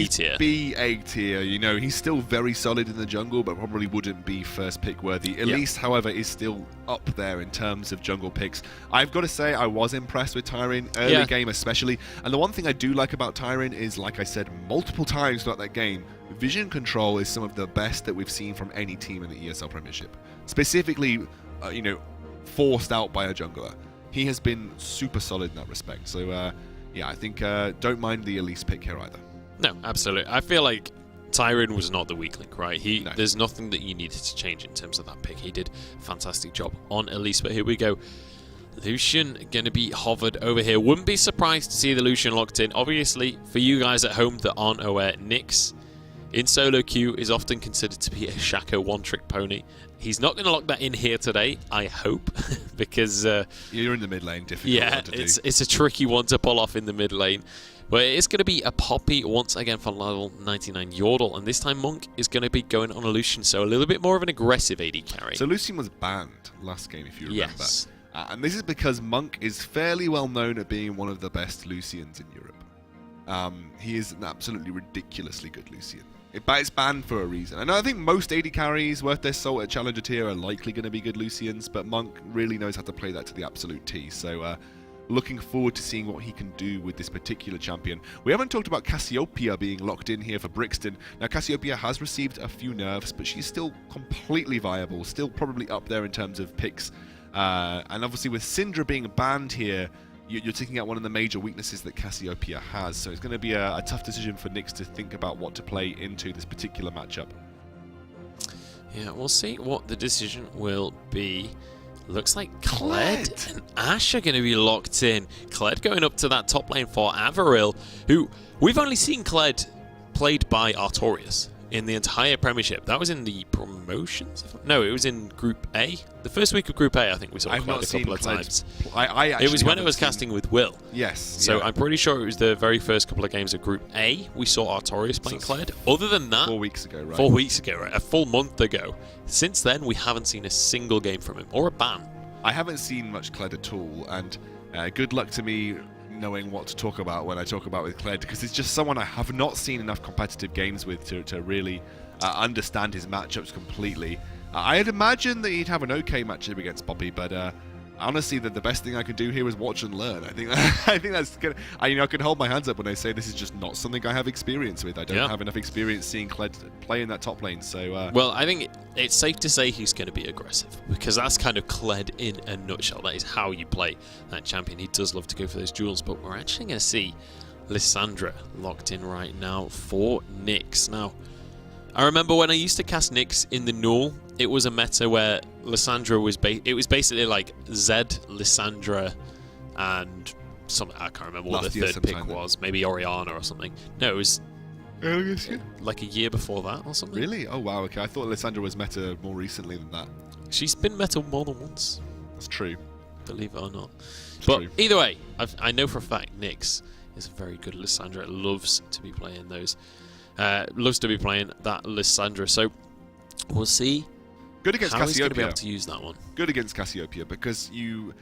B tier. B-A tier, you know, he's still very solid in the jungle, but probably wouldn't be first pick worthy. Elise, however, is still up there in terms of jungle picks. I've got to say, I was impressed with Tyrion, early game especially. And the one thing I do like about Tyrion is, like I said multiple times throughout that game, vision control is some of the best that we've seen from any team in the ESL Premiership. Specifically, you know, forced out by a jungler. He has been super solid in that respect. So, yeah, I think don't mind the Elise pick here either. No, absolutely. I feel like Tyrion was not the weak link, right? No. There's nothing that you needed to change in terms of that pick. He did a fantastic job on Elise, but here we go. Lucian going to be hovered over here. Wouldn't be surprised to see the Lucian locked in. Obviously, for you guys at home that aren't aware, Nyx in solo queue is often considered to be a Shaco one-trick pony. He's not going to lock that in here today, I hope, because... you're in the mid lane, difficult one to do. It's a tricky one to pull off in the mid lane. But it is going to be a Poppy once again for level 99 Yordle, and this time Monk is going to be going on a Lucian, so a little bit more of an aggressive AD carry. So Lucian was banned last game, if you remember. Yes. And this is because Monk is fairly well known at being one of the best Lucians in Europe. He is an absolutely ridiculously good Lucian. It's banned for a reason. And I think most AD carries worth their salt at Challenger tier are likely going to be good Lucians, but Monk really knows how to play that to the absolute T. So looking forward to seeing what he can do with this particular champion. We haven't talked about Cassiopeia being locked in here for Brixton. Now, Cassiopeia has received a few nerfs, but she's still completely viable, still probably up there in terms of picks. And obviously with Syndra being banned here, you're taking out one of the major weaknesses that Cassiopeia has. So it's going to be a tough decision for Nyx to think about what to play into this particular matchup. Yeah, we'll see what the decision will be. Looks like Kled and Ashe are going to be locked in. Kled going up to that top lane for Averil, who we've only seen Kled played by Artorias in the entire Premiership. That was in the promotions? No, it was in Group A. The first week of Group A, I think we saw quite a couple of times. It was when it was casting with Will. Yes. So I'm pretty sure it was the very first couple of games of Group A we saw Artorias playing Kled. Other than that... 4 weeks ago, right? 4 weeks ago, right? A full month ago. Since then, we haven't seen a single game from him, or a ban. I haven't seen much Kled at all, and good luck to me knowing what to talk about when I talk about with Kled, because it's just someone I have not seen enough competitive games with to really understand his matchups completely. I'd imagine that he'd have an okay matchup against Poppy, but honestly, the best thing I can do here is watch and learn. I think that's good. I can hold my hands up when I say this is just not something I have experience with. I don't have enough experience seeing Kled play in that top lane. So well, I think it's safe to say he's going to be aggressive, because that's kind of Kled in a nutshell. That is how you play that champion. He does love to go for those duels, but we're actually going to see Lissandra locked in right now for Nyx. Now, I remember when I used to cast Nyx in the Null, it was a meta where Lissandra was it was basically like Zed, Lissandra, and something. I can't remember what the third pick was. Maybe Oriana or something. No, it was like a year before that or something. Really? Oh wow. Okay, I thought Lissandra was meta more recently than that. She's been meta more than once. That's true. Believe it or not. But either way, I know for a fact Nyx is a very good Lissandra. Loves to be playing those. Loves to be playing that Lissandra. So we'll see. Good against how Cassiopeia. He's going to be able to use that one. Good against Cassiopeia, because you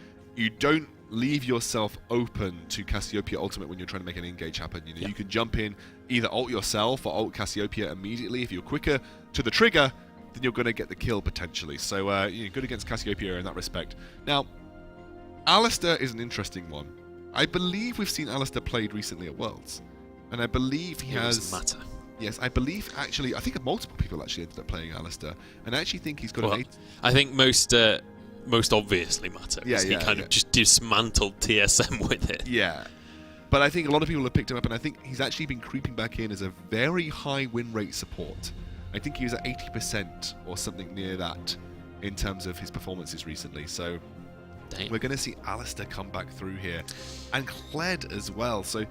don't leave yourself open to Cassiopeia ultimate when you're trying to make an engage happen. You know, you can jump in, either ult yourself or ult Cassiopeia immediately. If you're quicker to the trigger, then you're going to get the kill potentially. So good against Cassiopeia in that respect. Now, Alistar is an interesting one. I believe we've seen Alistar played recently at Worlds, and I believe he has. Matter. Yes, I believe actually. I think multiple people actually ended up playing Alistar, and I actually think he's got an 8. I think most obviously Matter. Yeah, he kind of just dismantled TSM with it. Yeah, but I think a lot of people have picked him up, and I think he's actually been creeping back in as a very high win rate support. I think he was at 80% or something near that in terms of his performances recently. So we're going to see Alistar come back through here, and Kled as well. So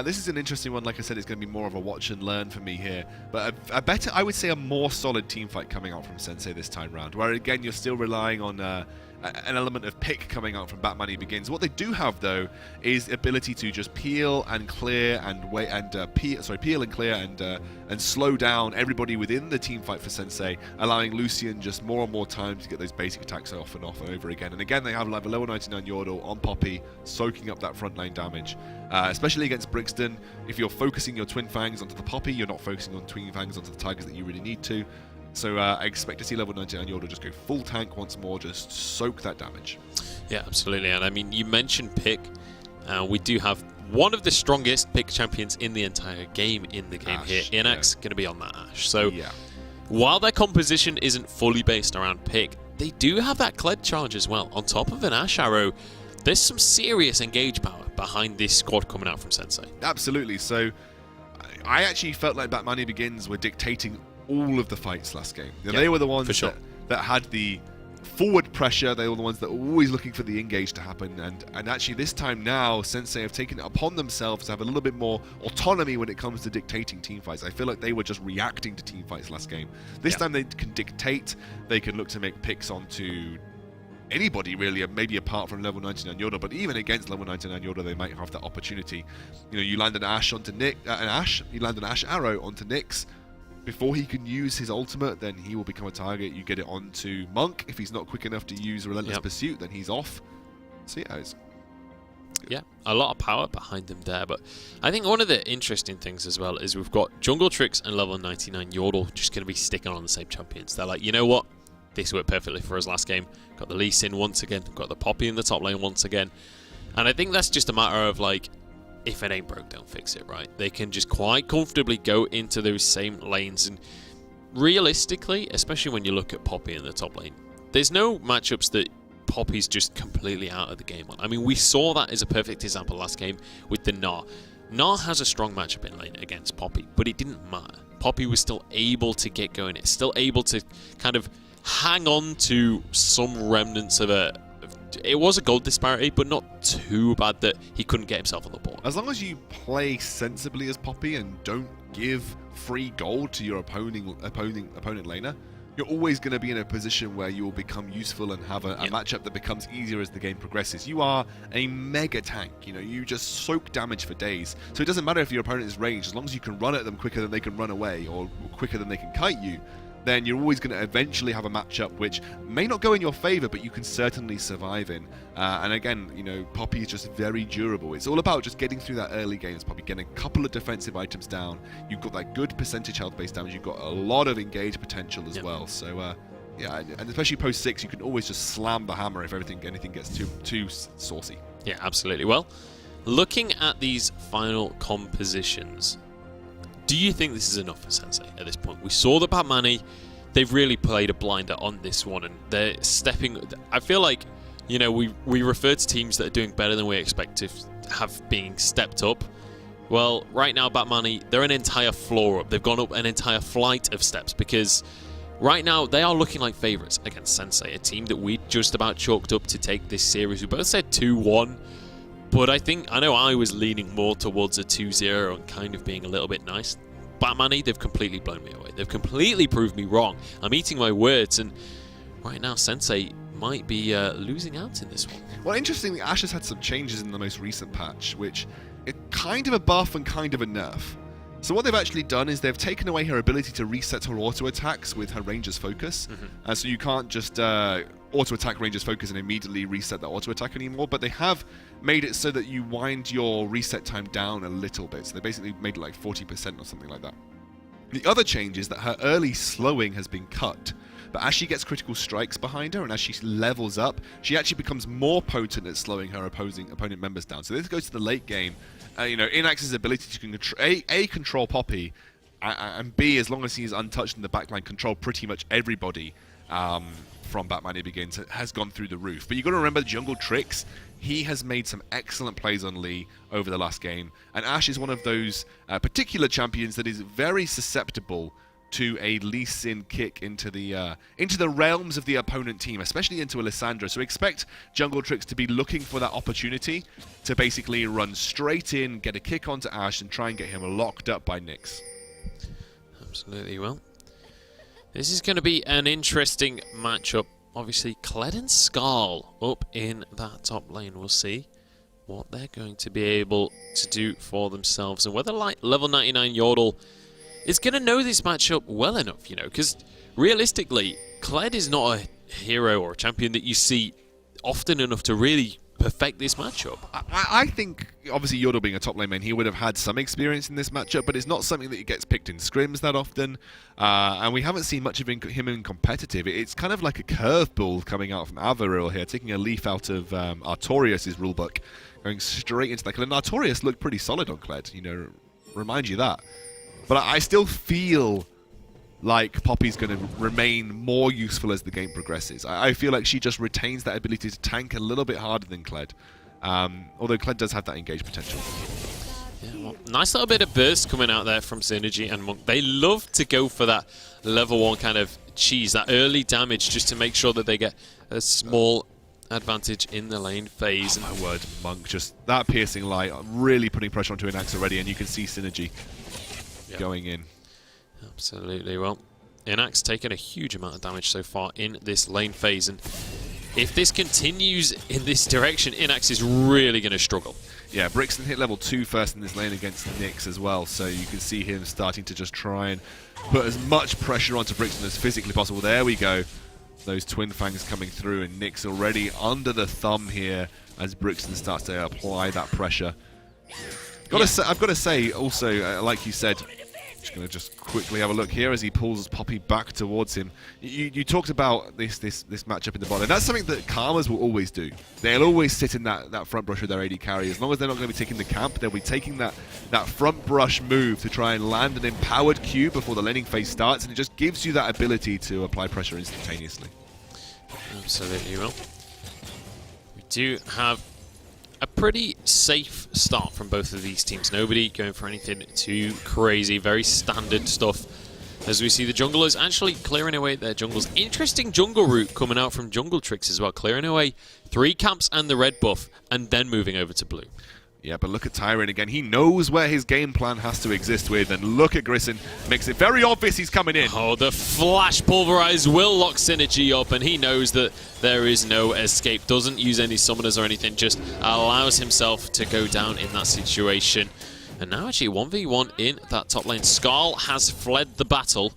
this is an interesting one. Like I said, it's going to be more of a watch and learn for me here. But I would say a more solid team fight coming out from Sensei this time round, where again you're still relying on an element of pick coming out from Batmani Begins. What they do have though is the ability to just peel and clear and wait and peel and clear and slow down everybody within the team fight for Sensei, allowing Lucian just more and more time to get those basic attacks off and over again. And again, they have like a level 99 Yordle on Poppy, soaking up that front line damage. especially against Brixton. If you're focusing your Twin Fangs onto the Poppy, you're not focusing on Twin Fangs onto the Tigers that you really need to. So I expect to see level 99 Yordle just go full tank once more, just soak that damage. Yeah, absolutely. And I mean, you mentioned pick. We do have one of the strongest pick champions in the entire game in the game Ashe, here. Inax going to be on that Ashe. So yeah. While their composition isn't fully based around pick, they do have that Kled charge as well. On top of an Ashe Arrow, there's some serious engage power behind this squad coming out from Sensei. Absolutely. So I actually felt like Batmani Begins were dictating all of the fights last game. You know, they were the ones that had the forward pressure. They were the ones that were always looking for the engage to happen. And actually this time now, Sensei have taken it upon themselves to have a little bit more autonomy when it comes to dictating team fights. I feel like they were just reacting to team fights last game. This time they can dictate. They can look to make picks onto anybody really, maybe apart from level 99 Yordle, but even against level 99 Yordle they might have that opportunity. You know, you land an Ashe onto Nick, you land an Ashe Arrow onto Nyx. Before he can use his ultimate, then he will become a target. You get it onto Monk. If he's not quick enough to use Relentless Pursuit, then he's off. So yeah, it's good. Yeah, a lot of power behind them there. But I think one of the interesting things as well is we've got Jungle Tricks and level 99 Yordle just going to be sticking on the same champions. They're like, you know what? This worked perfectly for us last game. Got the Lee Sin once again. Got the Poppy in the top lane once again. And I think that's just a matter of like, if it ain't broke, don't fix it, right? They can just quite comfortably go into those same lanes. And realistically, especially when you look at Poppy in the top lane, there's no matchups that Poppy's just completely out of the game on. I mean, we saw that as a perfect example last game with the Gnar. Gnar has a strong matchup in lane against Poppy, but it didn't matter. Poppy was still able to get going. It's still able to kind of hang on to some remnants of a... It was a gold disparity, but not too bad that he couldn't get himself on the board. As long as you play sensibly as Poppy and don't give free gold to your opponent laner, you're always going to be in a position where you will become useful and have a matchup that becomes easier as the game progresses. You are a mega tank. You know, you just soak damage for days. So it doesn't matter if your opponent is ranged, as long as you can run at them quicker than they can run away or quicker than they can kite you, then you're always going to eventually have a matchup which may not go in your favor, but you can certainly survive in. And again, you know, Poppy is just very durable. It's all about just getting through that early game. It's probably getting a couple of defensive items down. You've got that good percentage health-based damage. You've got a lot of engage potential as well. So, yeah, and especially post 6, you can always just slam the hammer if anything gets too saucy. Yeah, absolutely. Well, looking at these final compositions, do you think this is enough for Sensei at this point? We saw the Batmani. They've really played a blinder on this one, and they're stepping... I feel like, you know, we refer to teams that are doing better than we expect to have being stepped up. Well, right now, Batmani, they're an entire floor up. They've gone up an entire flight of steps, because right now they are looking like favourites against Sensei, a team that we just about chalked up to take this series. We both said 2-1. But I know I was leaning more towards a 2-0 and kind of being a little bit nice. Batmani, they've completely blown me away. They've completely proved me wrong. I'm eating my words, and right now Sensei might be losing out in this one. Well, interestingly, Ashe has had some changes in the most recent patch, which is kind of a buff and kind of a nerf. So what they've actually done is they've taken away her ability to reset her auto attacks with her Ranger's Focus. So you can't just auto attack Ranger's Focus and immediately reset that auto attack anymore, but they have made it so that you wind your reset time down a little bit. So they basically made it like 40% or something like that. The other change is that her early slowing has been cut, but as she gets critical strikes behind her and as she levels up, she actually becomes more potent at slowing her opponent members down. So this goes to the late game. You know, Inax's ability to control Poppy, and B, as long as he is untouched in the backline, control pretty much everybody from Batmani Begins has gone through the roof. But you've got to remember Jungle Tricks. He has made some excellent plays on Lee over the last game, and Ashe is one of those particular champions that is very susceptible to a Lee Sin kick into the realms of the opponent team, especially into Alessandra. So expect Jungle Tricks to be looking for that opportunity to basically run straight in, get a kick onto Ashe, and try and get him locked up by Nyx. Absolutely. Well, this is going to be an interesting matchup. Obviously, Kled and Skarl up in that top lane. We'll see what they're going to be able to do for themselves, and whether level 99 Yordle is going to know this matchup well enough, you know, because realistically, Kled is not a hero or a champion that you see often enough to really perfect this matchup. I think, obviously, Yordle being a top lane man, he would have had some experience in this matchup, but it's not something that he gets picked in scrims that often, and we haven't seen much of him in competitive. It's kind of like a curveball coming out from Averil here, taking a leaf out of Artorias' rulebook, going straight into that. And Artorias looked pretty solid on Kled, you know, remind you that. But I still feel like Poppy's going to remain more useful as the game progresses. I feel like she just retains that ability to tank a little bit harder than Kled. Although Kled does have that engage potential. Yeah, well, nice little bit of burst coming out there from Synergy and Monk. They love to go for that level 1 kind of cheese, that early damage, just to make sure that they get a small advantage in the lane phase. Oh my word, Monk, just that piercing light, really putting pressure onto Inax already, and you can see Synergy going in. Absolutely. Well, Inax taking a huge amount of damage so far in this lane phase, and if this continues in this direction, Inax is really going to struggle. Yeah, Brixton hit level 2 first in this lane against Nyx as well, so you can see him starting to just try and put as much pressure onto Brixton as physically possible. There we go. Those Twin Fangs coming through, and Nyx already under the thumb here as Brixton starts to apply that pressure. I've got to say also, like you said, just going to just quickly have a look here as he pulls Poppy back towards him. You talked about this matchup in the bottom. That's something that Karmas will always do. They'll always sit in that front brush with their AD carry. As long as they're not going to be taking the camp, they'll be taking that front brush move to try and land an empowered Q before the laning phase starts, and it just gives you that ability to apply pressure instantaneously. Absolutely. Well, we do have a pretty safe start from both of these teams. Nobody going for anything too crazy. Very standard stuff. As we see the junglers actually clearing away their jungles. Interesting jungle route coming out from Jungle Tricks as well. Clearing away 3 camps and the red buff, and then moving over to blue. Yeah, but look at Tyron again. He knows where his game plan has to exist with, and look at Grissom. Makes it very obvious he's coming in. Oh, the Flash Pulverize will lock Synergy up, and he knows that there is no escape. Doesn't use any summoners or anything, just allows himself to go down in that situation. And now actually 1v1 in that top lane. Skarl has fled the battle,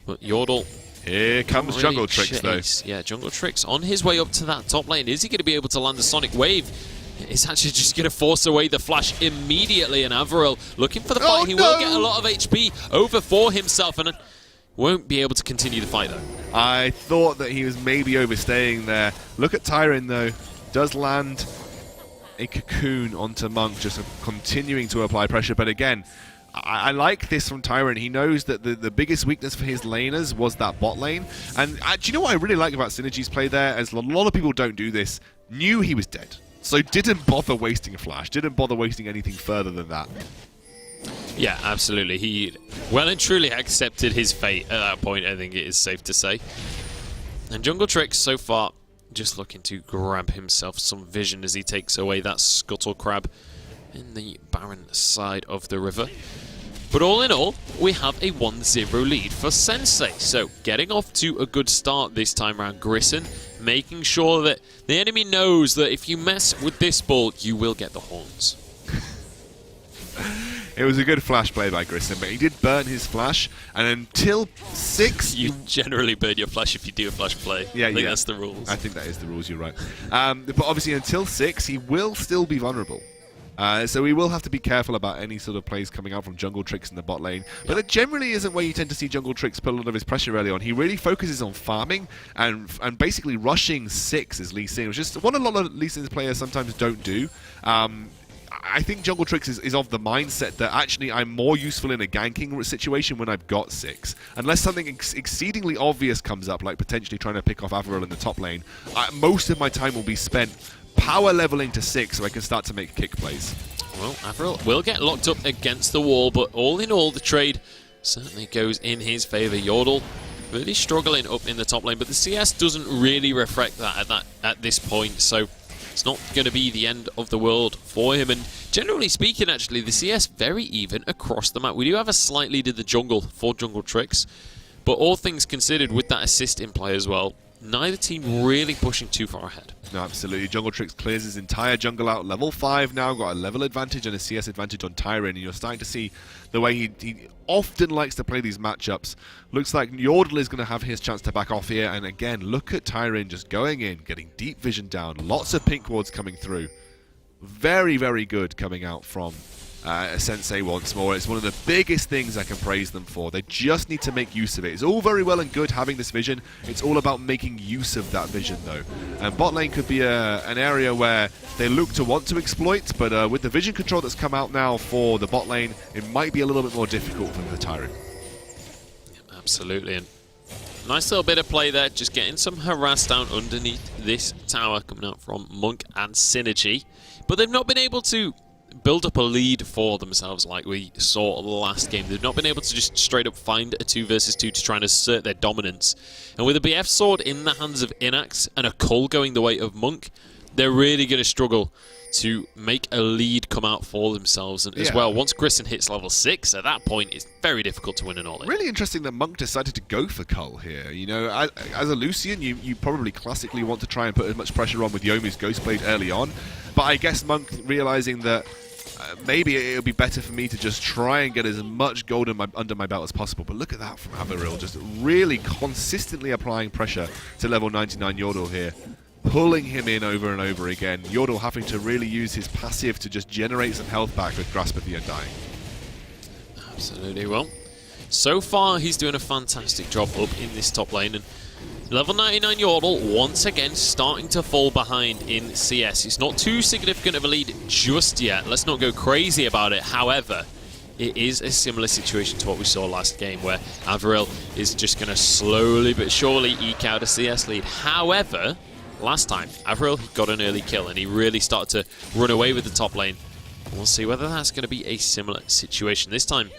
but Yordle... Here comes really Jungle Tricks, though. Yeah, Jungle Tricks on his way up to that top lane. Is he going to be able to land the Sonic Wave? It's actually just going to force away the Flash immediately, and Averil looking for the fight. Oh, he no! will get a lot of HP over for himself, and won't be able to continue the fight, though. I thought that he was maybe overstaying there. Look at Tyron, though. Does land a cocoon onto Monk, just continuing to apply pressure. But again, I like this from Tyron. He knows that the biggest weakness for his laners was that bot lane. And do you know what I really like about Synergy's play there? As a lot of people don't do this, knew he was dead. So didn't bother wasting a flash, didn't bother wasting anything further than that. Yeah, absolutely. He well and truly accepted his fate at that point, I think it is safe to say. And Jungle Tricks so far just looking to grab himself some vision as he takes away that Scuttle Crab in the barren side of the river. But all in all, we have a 1-0 lead for Sensei. So getting off to a good start this time around. Grissom making sure that the enemy knows that if you mess with this ball, you will get the horns. It was a good flash play by Grissom, but he did burn his flash, and until 6... You generally burn your flash if you do a flash play. Yeah, I think that's the rules. I think that is the rules, you're right. But obviously until 6, he will still be vulnerable. So we will have to be careful about any sort of plays coming out from Jungle Tricks in the bot lane. But that generally isn't where you tend to see Jungle Tricks put a lot of his pressure early on. He really focuses on farming and basically rushing 6 as Lee Sin, which is what a lot of Lee Sin's players sometimes don't do. I think Jungle Tricks is of the mindset that actually I'm more useful in a ganking situation when I've got 6. Unless something exceedingly obvious comes up, like potentially trying to pick off Averil in the top lane, most of my time will be spent power leveling to 6 so I can start to make kick plays. Well, Averil will get locked up against the wall, but all in all, the trade certainly goes in his favour. Yordle really struggling up in the top lane, but the CS doesn't really reflect that at this point, so it's not going to be the end of the world for him. And generally speaking, actually, the CS very even across the map. We do have a slight lead in the jungle for Jungle Tricks, but all things considered, with that assist in play as well, neither team really pushing too far ahead. No, absolutely. Jungle Tricks clears his entire jungle out. Level 5 now, got a level advantage and a CS advantage on Tyron, and you're starting to see the way he often likes to play these matchups. Looks like Yordle is going to have his chance to back off here, and again, look at Tyron just going in, getting deep vision down, lots of pink wards coming through. Very, very good coming out from Sensei once more. It's one of the biggest things I can praise them for. They just need to make use of it. It's all very well and good having this vision. It's all about making use of that vision, though. And bot lane could be an area where they look to want to exploit, but with the vision control that's come out now for the bot lane, it might be a little bit more difficult for the Tyrant. Absolutely. And nice little bit of play there, just getting some harass down underneath this tower coming out from Monk and Synergy. But they've not been able to build up a lead for themselves like we saw last game. They've not been able to just straight up find a 2 versus 2 to try and assert their dominance. And with a BF sword in the hands of Inax and a Cull going the way of Monk, they're really going to struggle to make a lead come out for themselves. And as well, once Grissom hits level 6, at that point, it's very difficult to win an all-in. Really interesting that Monk decided to go for Cull here. You know, as a Lucian, you probably classically want to try and put as much pressure on with Youmu's Ghostblade early on. But I guess Monk realizing that maybe it would be better for me to just try and get as much gold under my belt as possible. But look at that from Averil, just really consistently applying pressure to level 99 Yordle here, pulling him in over and over again. Yordle having to really use his passive to just generate some health back with Grasp at the end dying. Absolutely. Well, so far he's doing a fantastic job up in this top lane, and level 99 Yordle once again starting to fall behind in CS. It's not too significant of a lead just yet. Let's not go crazy about it. However, it is a similar situation to what we saw last game, where Averil is just going to slowly but surely eke out a CS lead. However, last time, Averil got an early kill and he really started to run away with the top lane. We'll see whether that's going to be a similar situation. This time,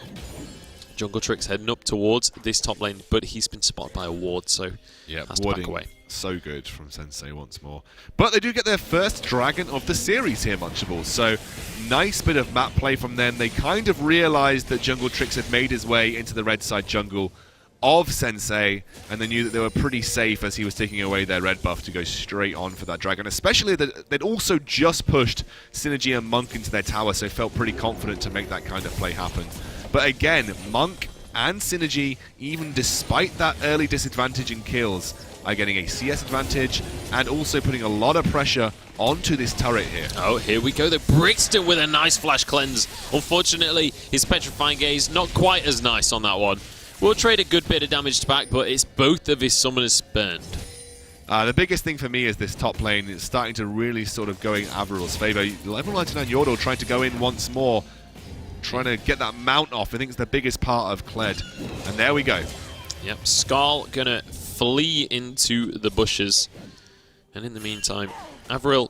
Jungle Tricks heading up towards this top lane, but he's been spotted by a ward, so has to back away. So good from Sensei once more. But they do get their first dragon of the series here, Munchables. So nice bit of map play from them. They kind of realized that Jungle Tricks had made his way into the red side jungle of Sensei, and they knew that they were pretty safe as he was taking away their red buff to go straight on for that dragon. Especially that they'd also just pushed Synergy and Monk into their tower, so felt pretty confident to make that kind of play happen. But again, Monk and Synergy, even despite that early disadvantage in kills, are getting a CS advantage and also putting a lot of pressure onto this turret here. Oh, here we go. The Brixton with a nice flash cleanse. Unfortunately, his Petrifying Gaze not quite as nice on that one. We'll trade a good bit of damage back, but it's both of his summoners burned. The biggest thing for me is this top lane is starting to really sort of go in Averil's favor. Level 99 Yordle trying to go in once more, trying to get that mount off. I think it's the biggest part of Kled. And there we go. Yep, Skarl gonna flee into the bushes. And in the meantime, Avril,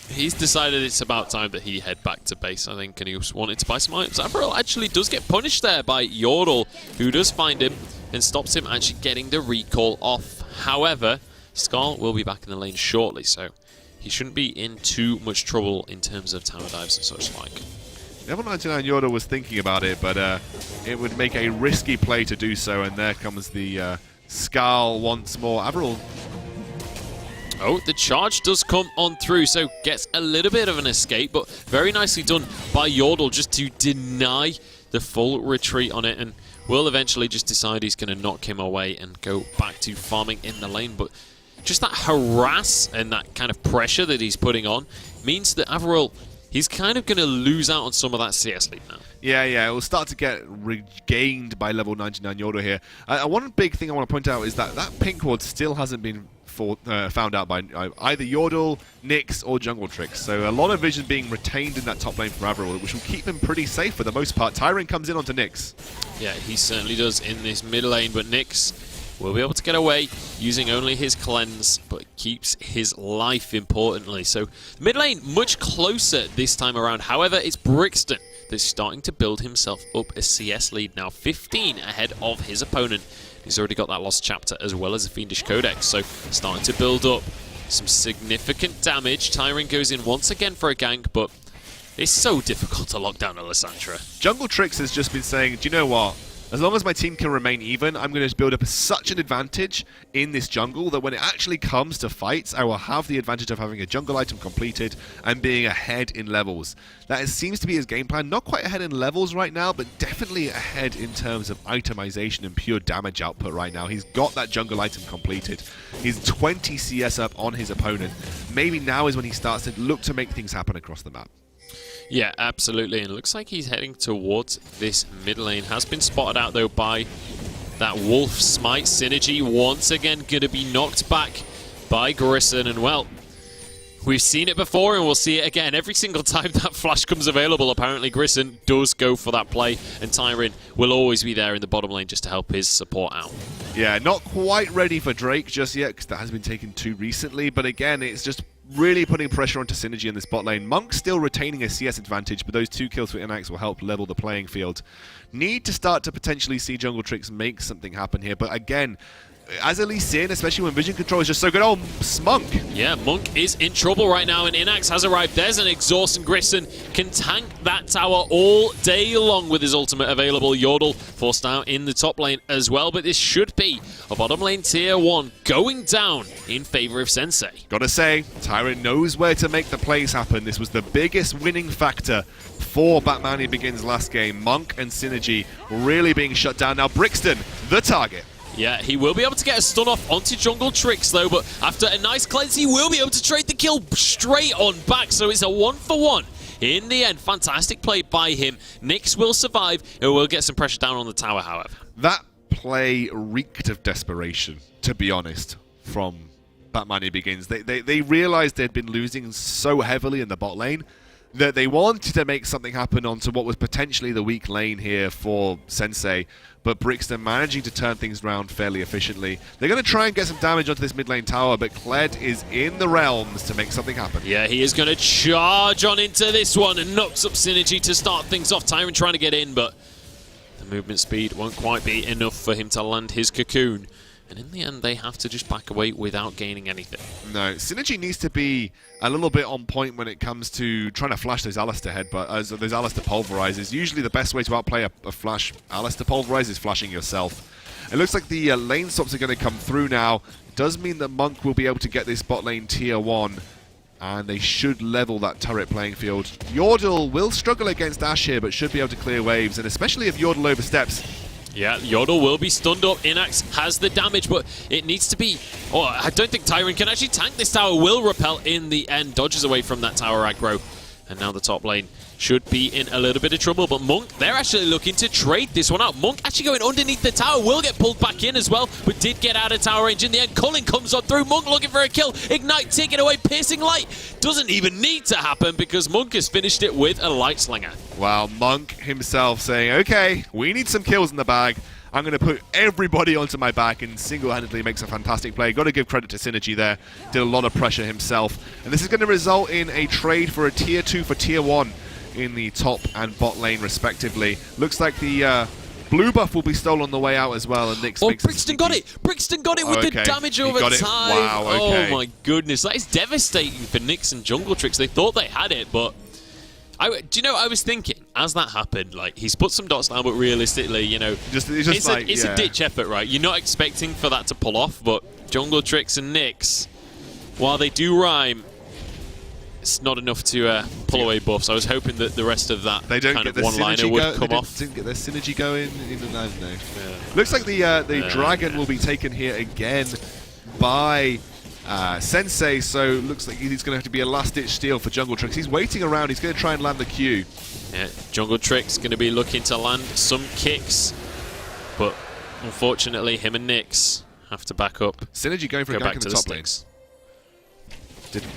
he's decided it's about time that he head back to base, I think, and he was wanted to buy some items. Avril actually does get punished there by Yordle, who does find him and stops him actually getting the recall off. However, Skarl will be back in the lane shortly, so he shouldn't be in too much trouble in terms of tower dives and such like. Level 99 Yordle was thinking about it, but it would make a risky play to do so, and there comes the Skarl once more. Avril. Oh, the charge does come on through, so gets a little bit of an escape, but very nicely done by Yordle just to deny the full retreat on it, and will eventually just decide he's going to knock him away and go back to farming in the lane. But just that harass and that kind of pressure that he's putting on means that Avril, he's kind of going to lose out on some of that CS lead now. Yeah, it will start to get regained by level 99 Yordle here. One big thing I want to point out is that that pink ward still hasn't been found out by either Yordle, Nyx, or Jungle Tricks. So a lot of vision being retained in that top lane from Avril, which will keep him pretty safe for the most part. Tyron comes in onto Nyx. Yeah, he certainly does in this mid lane, but Nyx will be able to get away using only his cleanse, but keeps his life importantly. So mid lane much closer this time around. However, it's Brixton that's starting to build himself up a CS lead now, 15 ahead of his opponent. He's already got that Lost Chapter as well as a Fiendish Codex, so starting to build up some significant damage. Tyron goes in once again for a gank, but it's so difficult to lock down Alessandra. Jungle Tricks has just been saying, do you know what? As long as my team can remain even, I'm going to build up such an advantage in this jungle that when it actually comes to fights, I will have the advantage of having a jungle item completed and being ahead in levels. That seems to be his game plan. Not quite ahead in levels right now, but definitely ahead in terms of itemization and pure damage output right now. He's got that jungle item completed. He's 20 CS up on his opponent. Maybe now is when he starts to look to make things happen across the map. Yeah, absolutely. And it looks like he's heading towards this mid lane. Has been spotted out, though, by that Wolf Smite synergy. Once again, going to be knocked back by Grissom. And, well, we've seen it before, and we'll see it again. Every single time that flash comes available, apparently Grissom does go for that play. And Tyron will always be there in the bottom lane just to help his support out. Yeah, not quite ready for Drake just yet, because that has been taken too recently. But, again, it's just really putting pressure onto Synergy in this bot lane. Monk still retaining a CS advantage, but those 2 kills for Inax will help level the playing field. Need to start to potentially see Jungle Tricks make something happen here, but again, as a Lee Sin, especially when vision control is just so good. Oh, Monk. Yeah, Monk is in trouble right now, and Inax has arrived. There's an exhaust, and Grissom can tank that tower all day long with his ultimate available. Yordle forced out in the top lane as well, but this should be a bottom lane tier 1 going down in favor of Sensei. Gotta say, Tyron knows where to make the plays happen. This was the biggest winning factor for Batmani Begins last game. Monk and Synergy really being shut down. Now Brixton, the target. Yeah, he will be able to get a stun off onto Jungle Tricks, though, but after a nice cleanse, he will be able to trade the kill straight on back, so it's a 1-for-1. In the end, fantastic play by him. Nyx will survive, and will get some pressure down on the tower, however. That play reeked of desperation, to be honest, from Batmani Begins. They realized they'd been losing so heavily in the bot lane that they wanted to make something happen onto what was potentially the weak lane here for Sensei, but Brixton managing to turn things around fairly efficiently. They're going to try and get some damage onto this mid lane tower, but Kled is in the realms to make something happen. Yeah, he is going to charge on into this one and knocks up Synergy to start things off. Tyron trying to get in, but the movement speed won't quite be enough for him to land his cocoon. And in the end, they have to just back away without gaining anything. No, Synergy needs to be a little bit on point when it comes to trying to flash those Alistair those Alistair pulverizers. Usually the best way to outplay a flash Alistair pulverizer is flashing yourself. It looks like the lane stops are going to come through now. It does mean that Monk will be able to get this bot lane tier 1. And they should level that turret playing field. Yordle will struggle against Ash here, but should be able to clear waves. And especially if Yordle oversteps. Yeah, Yordle will be stunned up. Inax has the damage, but it needs to be... Oh, I don't think Tyron can actually tank this tower. Will repel in the end. Dodges away from that tower aggro. And now the top lane should be in a little bit of trouble. But Monk, they're actually looking to trade this one out. Monk actually going underneath the tower. Will get pulled back in as well, but did get out of tower range in the end. Cullen comes on through. Monk looking for a kill. Ignite taken away. Piercing light doesn't even need to happen because Monk has finished it with a light slinger. Wow, Monk himself saying, okay, we need some kills in the bag. I'm going to put everybody onto my back, and single-handedly makes a fantastic play. Got to give credit to Synergy there. Did a lot of pressure himself. And this is going to result in a trade for a tier 2 for tier 1 in the top and bot lane, respectively. Looks like the blue buff will be stolen on the way out as well. And Nyx makes Brixton got it! Brixton got it with the damage over time. Wow, okay. Oh my goodness, that is devastating for Nyx and Jungle Tricks. They thought they had it, but... do you know what I was thinking as that happened? Like, he's put some dots down, but realistically, you know, it's a ditch effort, right? You're not expecting for that to pull off, but Jungle Tricks and Nyx, while they do rhyme, it's not enough to pull away buffs. I was hoping that the rest of that kind of one-liner would come off. Didn't get their synergy going. I don't know. Yeah. Looks like the dragon will be taken here again by Sensei, so looks like he's going to have to be a last-ditch steal for Jungle Tricks. He's waiting around. He's going to try and land the Q. Yeah, Jungle Tricks going to be looking to land some kicks, but unfortunately, him and Nyx have to back up. Synergy going for a gank in the top lane.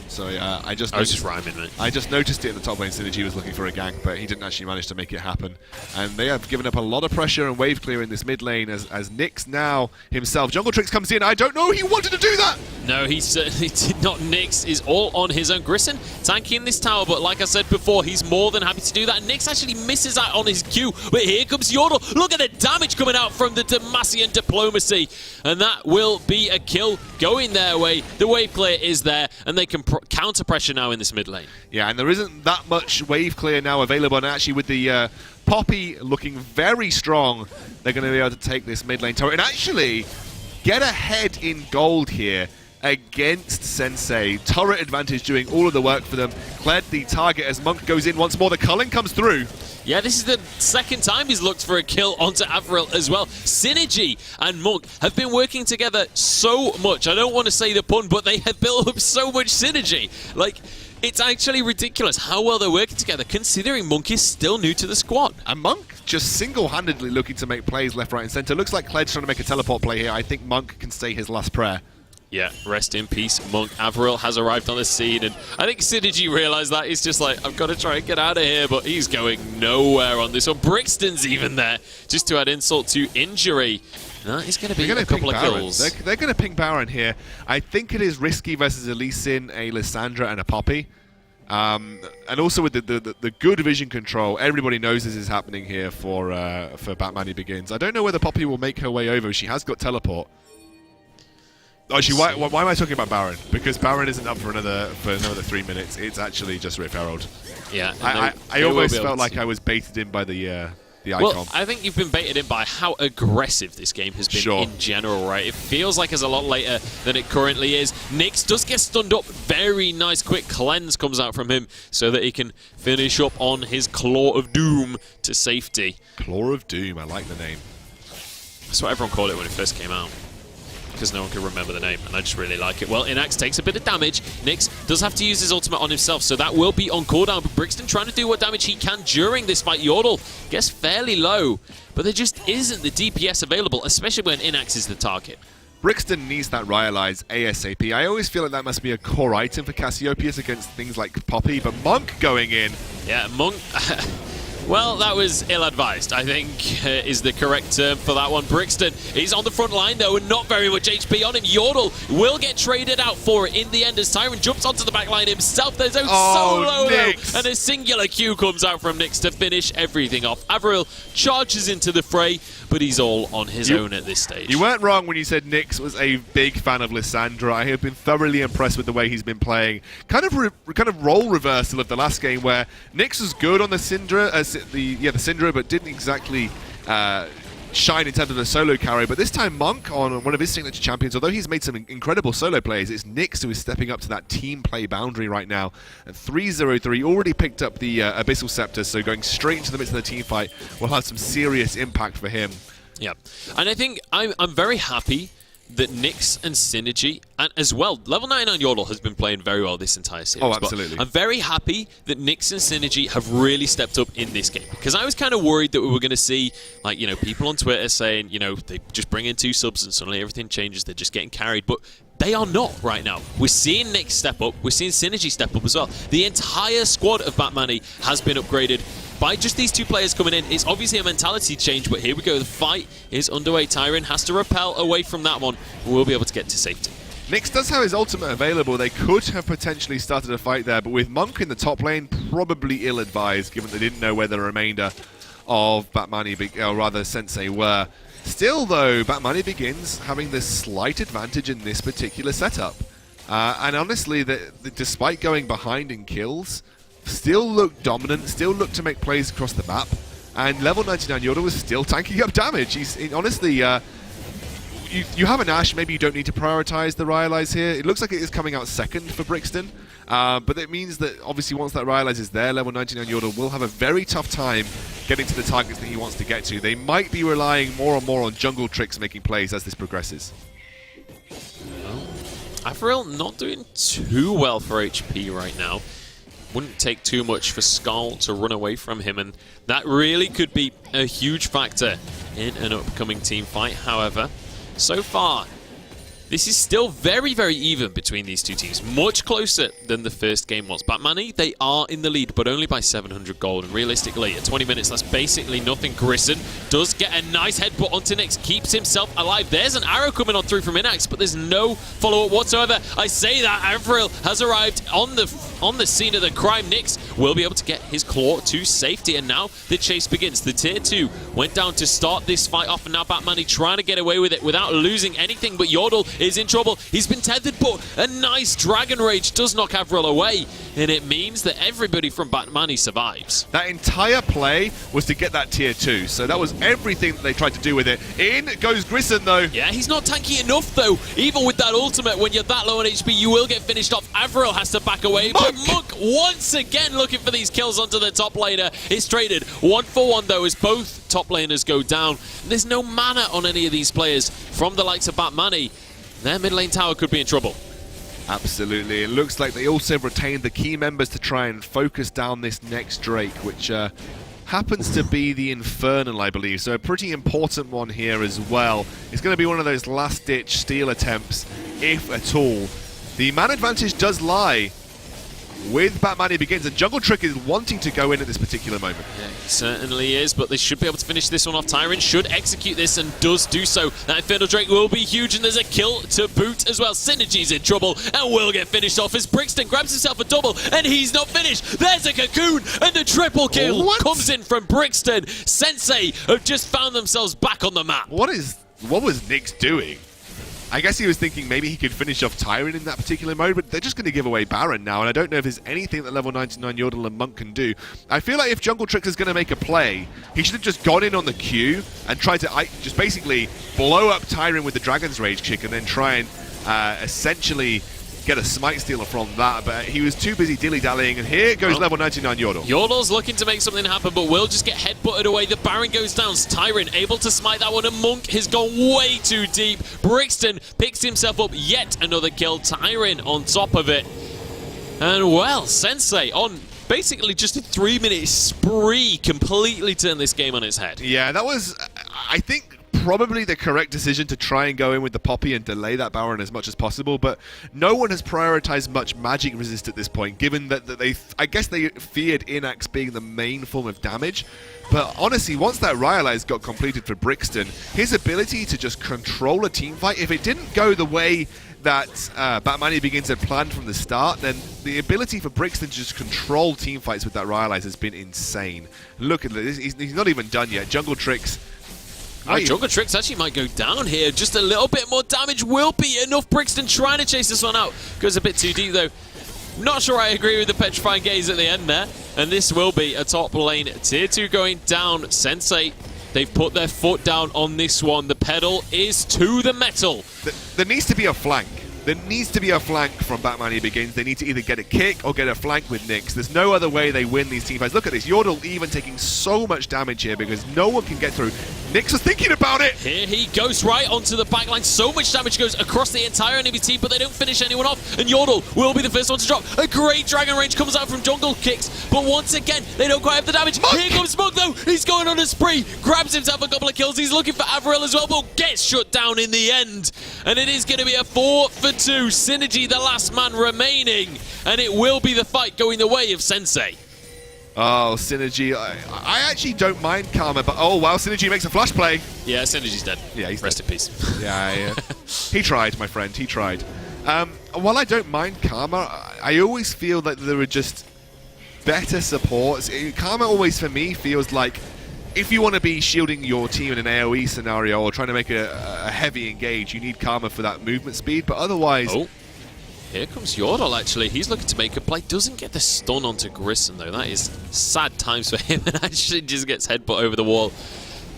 Sorry, I was just rhyming, mate. I just noticed it in the top lane. Synergy was looking for a gank, but he didn't actually manage to make it happen. And they have given up a lot of pressure and wave clear in this mid lane as Nyx now himself. Jungle Tricks comes in. I don't know he wanted to do that! No, he certainly did not. Nyx is all on his own. Grissom tanking this tower, but like I said before, he's more than happy to do that. Nyx actually misses out on his Q, but here comes Yordle. Look at the damage coming out from the Demacian diplomacy, and that will be a kill going their way. The wave clear is there, and they can counter pressure now in this mid lane. Yeah, and there isn't that much wave clear now available, and actually with the Poppy looking very strong, they're going to be able to take this mid lane turret and actually get ahead in gold here against Sensei. Turret advantage doing all of the work for them. Kled the target as Monk goes in once more. The culling comes through. Yeah, this is the second time he's looked for a kill onto Avril as well. Synergy and Monk have been working together so much. I don't want to say the pun, but they have built up so much synergy. Like, it's actually ridiculous how well they're working together, considering Monk is still new to the squad. And Monk just single-handedly looking to make plays left, right, and center. Looks like Kled's trying to make a teleport play here. I think Monk can say his last prayer. Yeah, rest in peace, Monk. Avril has arrived on the scene, and I think Synergy realised that. He's just like, I've got to try and get out of here, but he's going nowhere on this one. Brixton's even there, just to add insult to injury. That is going to be a couple of kills. They're going to ping Baron here. I think it is risky versus a Lee Sin, a Lissandra, and a Poppy. And also with the good vision control, everybody knows this is happening here for Batmani Begins. I don't know whether Poppy will make her way over. She has got teleport. Actually, why am I talking about Baron? Because Baron isn't up for another 3 minutes. It's actually just Rift Herald. Yeah, I almost felt like I was baited in by the icon. Well, I think you've been baited in by how aggressive this game has been in general, right? It feels like it's a lot later than it currently is. Nyx does get stunned up. Very nice quick cleanse comes out from him so that he can finish up on his Claw of Doom to safety. Claw of Doom, I like the name. That's what everyone called it when it first came out, because no one can remember the name, and I just really like it. Well, Inax takes a bit of damage. Nyx does have to use his ultimate on himself, so that will be on cooldown. But Brixton trying to do what damage he can during this fight. Yordle gets fairly low, but there just isn't the DPS available, especially when Inax is the target. Brixton needs that Ryalize ASAP. I always feel like that must be a core item for Cassiopeus against things like Poppy, but Monk going in. Yeah, Monk... Well, that was ill-advised, I think, is the correct term for that one. Brixton, he's on the front line, though, and not very much HP on him. Yordle will get traded out for it in the end as Tyron jumps onto the back line himself. There's no solo, though, and a singular Q comes out from Nyx to finish everything off. Avril charges into the fray, but he's all on his own at this stage. You weren't wrong when you said Nyx was a big fan of Lissandra. I have been thoroughly impressed with the way he's been playing. Kind of role reversal of the last game where Nyx was good on the Syndra, the Syndra, but didn't exactly shine in terms of the solo carry. But this time Monk on one of his signature champions, although he's made some incredible solo plays, it's Nyx who is stepping up to that team play boundary right now. At 3-0-3, already picked up the Abyssal Scepter, so going straight into the midst of the team fight will have some serious impact for him. Yeah, and I think I'm very happy that Nyx and Synergy, and as well, level 99 Yordle has been playing very well this entire series. Oh, absolutely. I'm very happy that Nyx and Synergy have really stepped up in this game, because I was kind of worried that we were going to see, like, you know, people on Twitter saying, you know, they just bring in 2 subs and suddenly everything changes, they're just getting carried, but they are not right now. We're seeing Nyx step up, we're seeing Synergy step up as well. The entire squad of Batmani has been upgraded by just these 2 players coming in. It's obviously a mentality change, but here we go. The fight is underway. Tyron has to repel away from that one. We'll be able to get to safety. Nyx does have his ultimate available. They could have potentially started a fight there, but with Monk in the top lane, probably ill-advised, given they didn't know where the remainder of Batmani, or rather Sensei, were. Still, though, Batmani Begins having the slight advantage in this particular setup. And honestly, despite going behind in kills, still look dominant, still look to make plays across the map, and level 99 Yoda was still tanking up damage. Honestly, you have an Ashe, maybe you don't need to prioritize the Ryalize here. It looks like it is coming out second for Brixton, but it means that obviously once that Ryalize is there, level 99 Yoda will have a very tough time getting to the targets that he wants to get to. They might be relying more and more on jungle tricks making plays as this progresses. Avril not doing too well for HP right now. Wouldn't take too much for Skull to run away from him, and that really could be a huge factor in an upcoming team fight. However, so far, this is still very, very even between these 2 teams. Much closer than the first game was. Batmani, they are in the lead, but only by 700 gold. And realistically, at 20 minutes, that's basically nothing. Grissom does get a nice headbutt onto Nyx, keeps himself alive. There's an arrow coming on through from Inax, but there's no follow-up whatsoever. I say that Avril has arrived on the scene of the crime. Nyx will be able to get his claw to safety, and now the chase begins. The tier 2 went down to start this fight off, and now Batmani trying to get away with it without losing anything, but Yordle is in trouble. He's been tethered, but a nice Dragon Rage does knock Avril away, and it means that everybody from Batmani survives. That entire play was to get that tier 2, so that was everything that they tried to do with it. In goes Grissom, though. Yeah, he's not tanky enough, though. Even with that ultimate, when you're that low on HP, you will get finished off. Avril has to back away, but Monk once again looking for these kills onto the top laner. It's traded 1-for-1, though, as both top laners go down. There's no mana on any of these players from the likes of Batmani. Their mid lane tower could be in trouble. Absolutely. It looks like they also retained the key members to try and focus down this next Drake, which happens to be the Infernal, I believe. So a pretty important one here as well. It's going to be one of those last-ditch steal attempts, if at all. The man advantage does lie with Batmani Begins, and Jungle Trick is wanting to go in at this particular moment. Yeah, he certainly is, but they should be able to finish this one off. Tyrant should execute this and does do so. That Infernal Drake will be huge, and there's a kill to boot as well. Synergy's in trouble and will get finished off as Brixton grabs himself a double, and he's not finished. There's a Cocoon, and the triple kill comes in from Brixton. Sensei have just found themselves back on the map. What was Nyx doing? I guess he was thinking maybe he could finish off Tyrant in that particular mode, but they're just going to give away Baron now, and I don't know if there's anything that level 99 Yordle and Monk can do. I feel like if Jungle Trick is going to make a play, he should have just gone in on the Q and tried to just basically blow up Tyrant with the Dragon's Rage kick and then try and essentially get a Smite Stealer from that, but he was too busy dilly-dallying, and here goes level 99 Yordle. Yordle's looking to make something happen, but will just get head-butted away. The Baron goes down. Tyrant able to smite that one, and Monk has gone way too deep. Brixton picks himself up yet another kill. Tyrant on top of it. And, well, Sensei on basically just a 3-minute spree completely turned this game on its head. Yeah, that was, I think, probably the correct decision to try and go in with the Poppy and delay that Baron as much as possible, but no one has prioritized much magic resist at this point, given that I guess they feared Inax being the main form of damage. But honestly, once that Rhyalize got completed for Brixton, his ability to just control a team fight, if it didn't go the way that Batmani Begins had planned from the start, then the ability for Brixton to just control team fights with that Rhyalize has been insane. Look at this, he's not even done yet. Jungle Tricks. Jungle Tricks actually might go down here. Just a little bit more damage will be enough. Brixton trying to chase this one out. Goes a bit too deep, though. Not sure I agree with the Petrifying Gaze at the end there. And this will be a top lane. Tier 2 going down. Sensei, they've put their foot down on this one. The pedal is to the metal. There needs to be a flank. There needs to be a flank from Batmani Begins. They need to either get a kick or get a flank with Nyx. There's no other way they win these teamfights. Look at this. Yordle even taking so much damage here because no one can get through. Nyx is thinking about it. Here he goes right onto the backline. So much damage goes across the entire enemy team, but they don't finish anyone off. And Yordle will be the first one to drop. A great Dragon Rage comes out from Jungle Kicks, but once again, they don't quite have the damage. Monk! Here comes Monk, though. He's going on a spree. Grabs himself a couple of kills. He's looking for Avril as well, but gets shut down in the end. And it is going to be a 4-for-2. Synergy the last man remaining, and it will be the fight going the way of Sensei. Oh, Synergy. I actually don't mind Karma, but oh wow, Synergy makes a flash play. Yeah, Synergy's dead. Yeah, he's Rest dead. in peace. Yeah. He tried, my friend. He tried. While I don't mind Karma, I always feel that there are just better supports. Karma always, for me, feels like if you want to be shielding your team in an AoE scenario or trying to make a heavy engage, you need Karma for that movement speed, but otherwise... Oh, here comes Yordle, actually. He's looking to make a play. Doesn't get the stun onto Grissom, though. That is sad times for him, and actually just gets headbutt over the wall.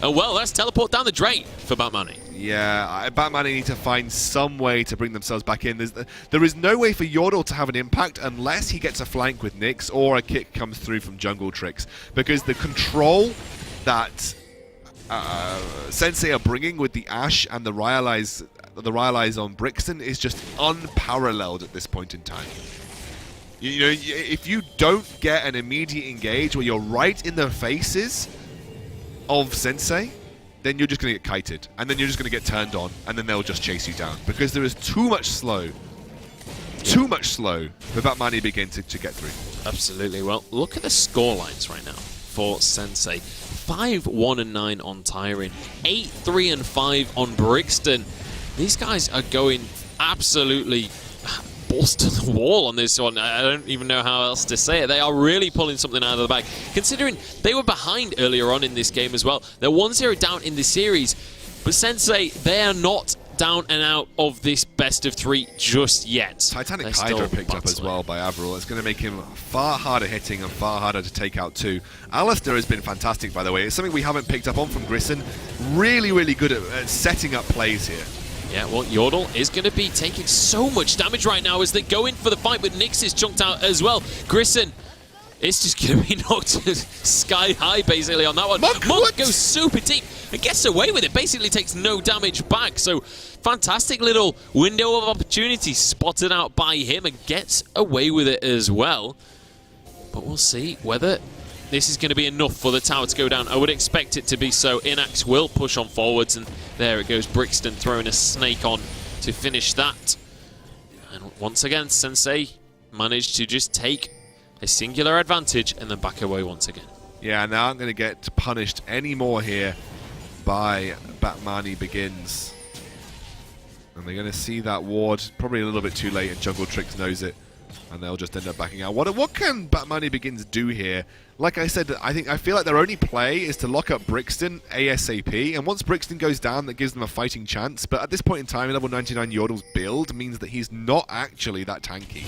And well, that's teleport down the drain for Batmani. Yeah, Batmani need to find some way to bring themselves back in. There is no way for Yordle to have an impact unless he gets a flank with Nyx or a kick comes through from Jungle Tricks, because the control that Sensei are bringing with the Ashe and the Rhyalize on Brixton is just unparalleled at this point in time. You know, if you don't get an immediate engage where you're right in the faces of Sensei, then you're just going to get kited, and then you're just going to get turned on, and then they'll just chase you down, because there is too much slow for Batmani Begin to get through. Absolutely. Well, look at the score lines right now for Sensei. 5-1-9 on Tyrant, 8-3-5 on Brixton. These guys are going absolutely balls to the wall on this one. I don't even know how else to say it. They are really pulling something out of the bag, considering they were behind earlier on in this game as well. They're 1-0 down in the series, but Sensei, they are not down and out of this best of 3 just yet. Titanic Hydra picked up as well by Avril. It's going to make him far harder hitting and far harder to take out too. Alistair has been fantastic, by the way. It's something we haven't picked up on from Grissom. Really, really good at setting up plays here. Yeah, well, Yordle is going to be taking so much damage right now as they go in for the fight, but Nyx is chunked out as well. Grissom is just going to be knocked sky high, basically, on that one. Monk goes super deep and gets away with it. Basically takes no damage back. So, fantastic little window of opportunity spotted out by him and gets away with it as well. But we'll see whether this is going to be enough for the tower to go down. I would expect it to be so. Inax will push on forwards, and there it goes. Brixton throwing a snake on to finish that. And once again, Sensei managed to just take a singular advantage and then back away once again. Yeah, now I'm going to get punished any more here by Batmani Begins. And they're going to see that ward probably a little bit too late, and Jungle Tricks knows it. And they'll just end up backing out. What can Batmani Begins do here? Like I said, I feel like their only play is to lock up Brixton ASAP. And once Brixton goes down, that gives them a fighting chance. But at this point in time, level 99 Yordle's build means that he's not actually that tanky.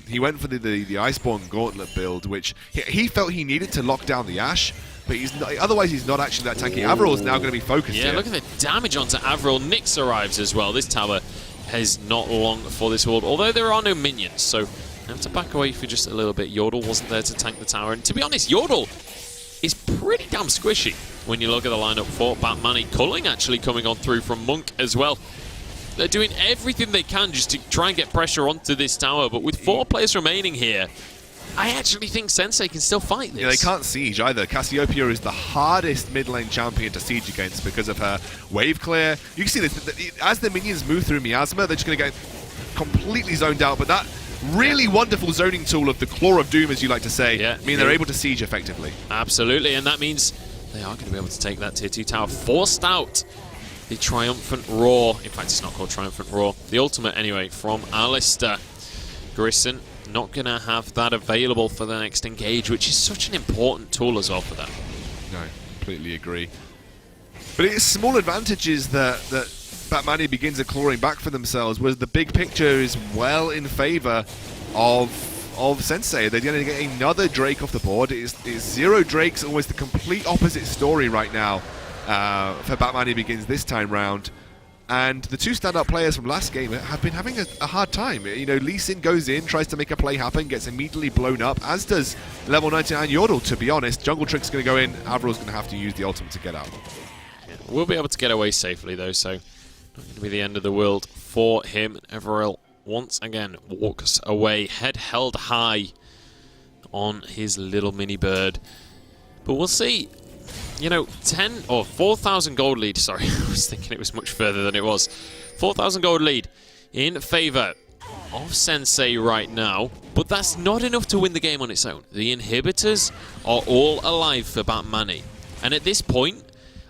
He went for the Iceborne Gauntlet build, which he felt he needed to lock down the Ashe. But he's not, otherwise he's not actually that tanky. Avril's now going to be focused here. Look at the damage onto Avril. Nyx arrives as well. This tower has not long for this world, although there are no minions, so I have to back away for just a little bit. Yordle wasn't there to tank the tower, and to be honest, Yordle is pretty damn squishy when you look at the lineup for Batmani. Culling actually coming on through from Monk as well. They're doing everything they can just to try and get pressure onto this tower, but with 4 players remaining here, I actually think Sensei can still fight this. Yeah, they can't siege either. Cassiopeia is the hardest mid lane champion to siege against because of her wave clear. You can see this, as the minions move through Miasma, they're just going to get completely zoned out, but that really wonderful zoning tool of the Claw of Doom, as you like to say, they're able to siege effectively. Absolutely, and that means they are going to be able to take that tier 2 tower. Forced out the Triumphant Roar. In fact, it's not called Triumphant Roar. The ultimate, anyway, from Alistair. Grissom not going to have that available for the next engage, which is such an important tool as well for them. No, completely agree. But it's small advantages that Batmani Begins are clawing back for themselves, whereas the big picture is well in favor of Sensei. They're going to get another Drake off the board. It's 0 Drakes, almost the complete opposite story right now for Batmani Begins this time round. And the 2 stand-up players from last game have been having a hard time. You know, Lee Sin goes in, tries to make a play happen, gets immediately blown up, as does level 99 Yordle, to be honest. Jungle Trick's going to go in, Avril's going to have to use the ultimate to get out. Yeah, we'll be able to get away safely, though, so not going to be the end of the world for him. Avril once again walks away, head held high on his little mini bird. But we'll see. You know, 4,000 gold lead. Sorry, I was thinking it was much further than it was. 4,000 gold lead in favor of Sensei right now, but that's not enough to win the game on its own. The inhibitors are all alive for Batmani, and at this point,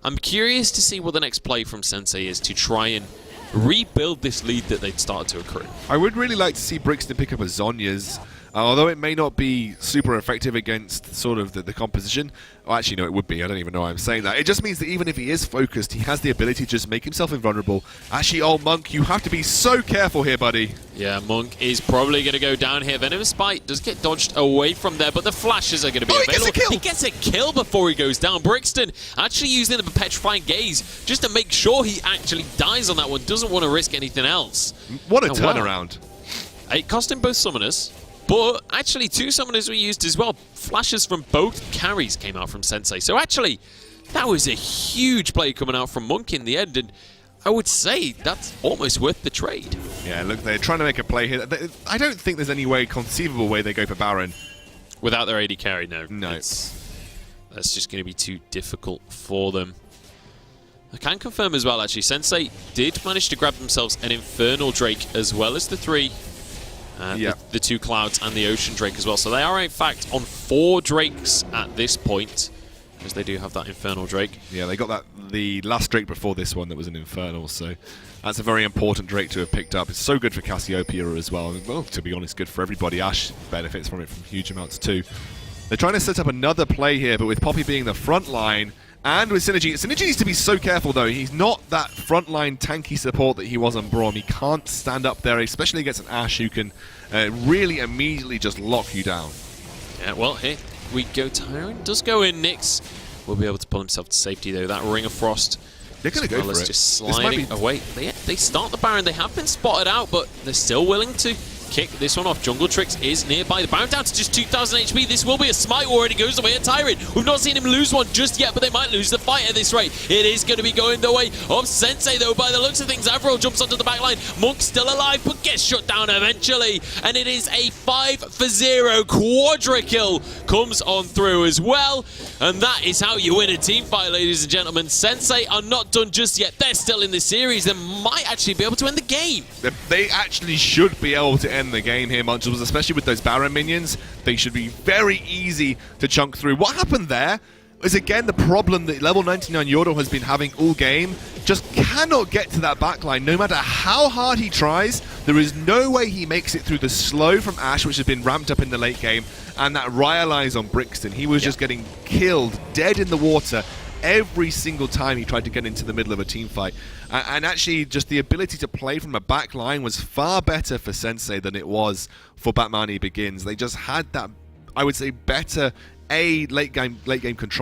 I'm curious to see what the next play from Sensei is to try and rebuild this lead that they'd started to accrue. I would really like to see Brixton pick up a Zhonya's. Although it may not be super effective against sort of the composition. Oh, actually, no, it would be. I don't even know why I'm saying that. It just means that even if he is focused, he has the ability to just make himself invulnerable. Actually, oh, Monk, you have to be so careful here, buddy. Yeah, Monk is probably going to go down here. Venomous Bite does get dodged away from there, but the flashes are going to be available. He gets a kill before he goes down. Brixton actually using the Petrifying Gaze just to make sure he actually dies on that one. Doesn't want to risk anything else. What a turnaround. Wow. It cost him both summoners. But actually, 2 summoners were used as well. Flashes from both carries came out from Sensei. So actually, that was a huge play coming out from Monk in the end. And I would say that's almost worth the trade. Yeah, look, they're trying to make a play here. I don't think there's any conceivable way they go for Baron. Without their AD carry, no. No. That's just going to be too difficult for them. I can confirm as well, actually, Sensei did manage to grab themselves an Infernal Drake as well as the 3. The 2 Clouds and the Ocean Drake as well. So they are, in fact, on 4 Drakes at this point, because they do have that Infernal Drake. Yeah, they got the last Drake before this one that was an Infernal, so that's a very important Drake to have picked up. It's so good for Cassiopeia as well. Well, to be honest, good for everybody. Ashe benefits from it from huge amounts too. They're trying to set up another play here, but with Poppy being the front line, And with Synergy, Synergy needs to be so careful though. He's not that frontline tanky support that he was on Braum. He can't stand up there, especially against an Ashe who can really immediately just lock you down. Yeah, well, here we go. Tyrant does go in. Nyx will be able to pull himself to safety though. That Ring of Frost. They're going to go for it. Just sliding away. They start the Baron. They have been spotted out, but they're still willing to kick this one off. Jungle Tricks is nearby. The Baron down to just 2,000 HP. This will be a smite war, and it goes away at Tyrant. We've not seen him lose one just yet, but they might lose the fight at this rate. It is going to be going the way of Sensei, though, by the looks of things. Avril jumps onto the back line. Monk's still alive, but gets shut down eventually. And it is a 5-for-0 quadra kill comes on through as well. And that is how you win a team fight, ladies and gentlemen. Sensei are not done just yet. They're still in this series. They might actually be able to end the game. They actually should be able to end the game here, Munchles, especially with those Baron minions. They should be very easy to chunk through. What happened there is, again, the problem that level 99 Yordle has been having all game. Just cannot get to that backline. No matter how hard he tries, there is no way he makes it through the slow from Ashe, which has been ramped up in the late game, and that Rylai's on Brixton. He was just getting killed, dead in the water, every single time he tried to get into the middle of a team fight. And actually, just the ability to play from a back line was far better for Sensei than it was for Batmani Begins. They just had that, I would say, better late game control.